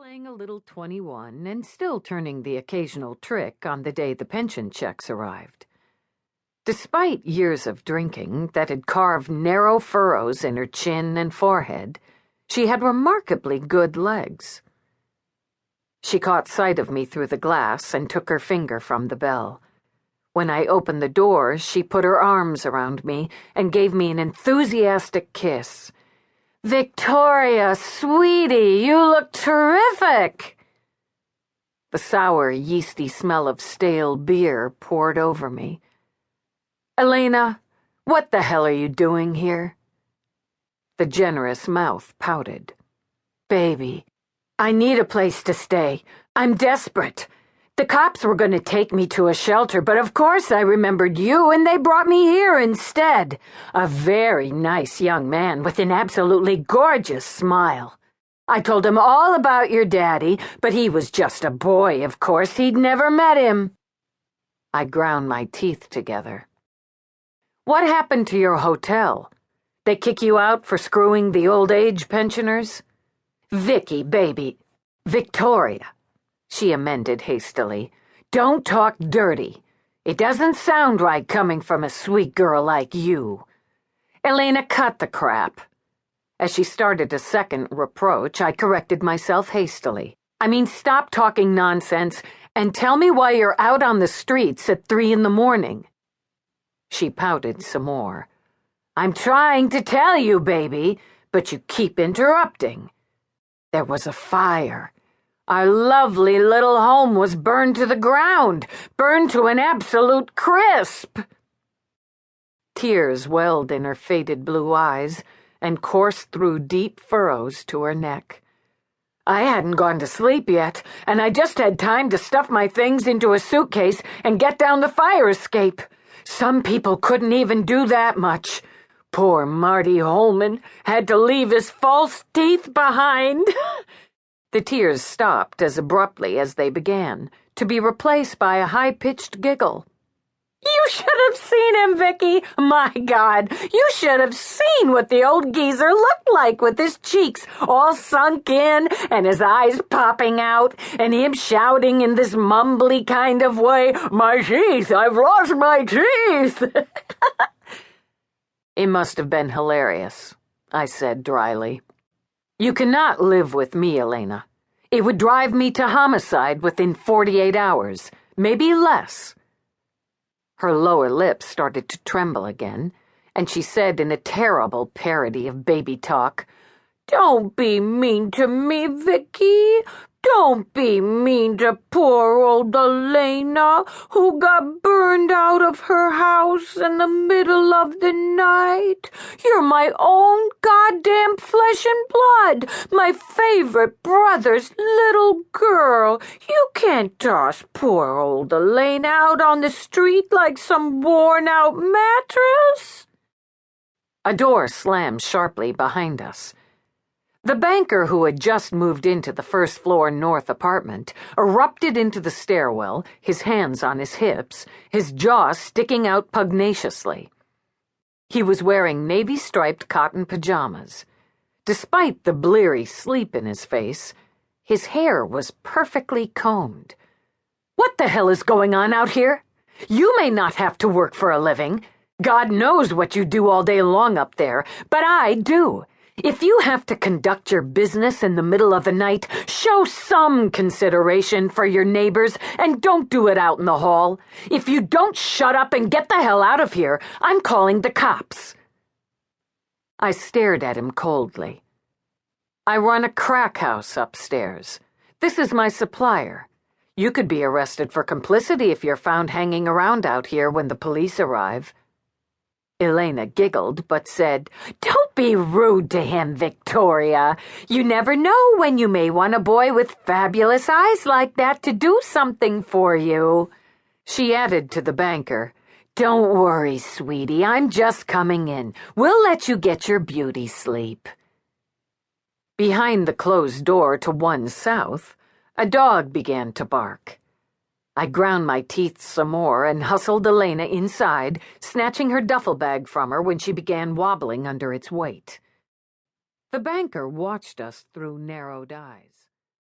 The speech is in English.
playing a little 21 and still turning the occasional trick on the day the pension checks arrived. Despite years of drinking that had carved narrow furrows in her chin and forehead, she had remarkably good legs. She caught sight of me through the glass and took her finger from the bell. When I opened the door, she put her arms around me and gave me an enthusiastic kiss. "Victoria, sweetie, you look terrific!" The sour, yeasty smell of stale beer poured over me. "Elena, what the hell are you doing here?" The generous mouth pouted. "Baby, I need a place to stay. I'm desperate. The cops were going to take me to a shelter, but of course I remembered you and they brought me here instead. A very nice young man with an absolutely gorgeous smile. I told him all about your daddy, but he was just a boy, of course. He'd never met him." I ground my teeth together. "What happened to your hotel? They kick you out for screwing the old-age pensioners?" "Vicky, baby. Victoria," she amended hastily. "Don't talk dirty. It doesn't sound right coming from a sweet girl like you." "Elena, cut the crap." As she started a second reproach, I corrected myself hastily. Stop talking nonsense and tell me why you're out on the streets at 3 a.m. She pouted some more. "I'm trying to tell you, baby, but you keep interrupting. There was a fire. Our lovely little home was burned to the ground, burned to an absolute crisp." Tears welled in her faded blue eyes and coursed through deep furrows to her neck. "I hadn't gone to sleep yet, and I just had time to stuff my things into a suitcase and get down the fire escape. Some people couldn't even do that much. Poor Marty Holman had to leave his false teeth behind." The tears stopped as abruptly as they began, to be replaced by a high-pitched giggle. "You should have seen him, Vicky! My God, you should have seen what the old geezer looked like with his cheeks all sunk in and his eyes popping out, and him shouting in this mumbly kind of way, 'My teeth! I've lost my teeth!'" "It must have been hilarious," I said dryly. "You cannot live with me, Elena. It would drive me to homicide within 48 hours, maybe less." Her lower lip started to tremble again, and she said in a terrible parody of baby talk, "Don't be mean to me, Vicky. Don't be mean to poor old Elena, who got burned out of her house in the middle of the night. You're my own goddamn flesh and blood, my favorite brother's little girl. You can't toss poor old Elena out on the street like some worn-out mattress." A door slammed sharply behind us. The banker, who had just moved into the first-floor north apartment, erupted into the stairwell, his hands on his hips, his jaw sticking out pugnaciously. He was wearing navy-striped cotton pajamas. Despite the bleary sleep in his face, his hair was perfectly combed. "What the hell is going on out here? You may not have to work for a living. God knows what you do all day long up there, but I do. If you have to conduct your business in the middle of the night, show some consideration for your neighbors and don't do it out in the hall. If you don't shut up and get the hell out of here, I'm calling the cops." I stared at him coldly. "I run a crack house upstairs. This is my supplier. You could be arrested for complicity if you're found hanging around out here when the police arrive." Elena giggled, but said, "Don't be rude to him, Victoria. You never know when you may want a boy with fabulous eyes like that to do something for you." She added to the banker, "Don't worry, sweetie, I'm just coming in. We'll let you get your beauty sleep." Behind the closed door to one south, a dog began to bark. I ground my teeth some more and hustled Elena inside, snatching her duffel bag from her when she began wobbling under its weight. The banker watched us through narrowed eyes.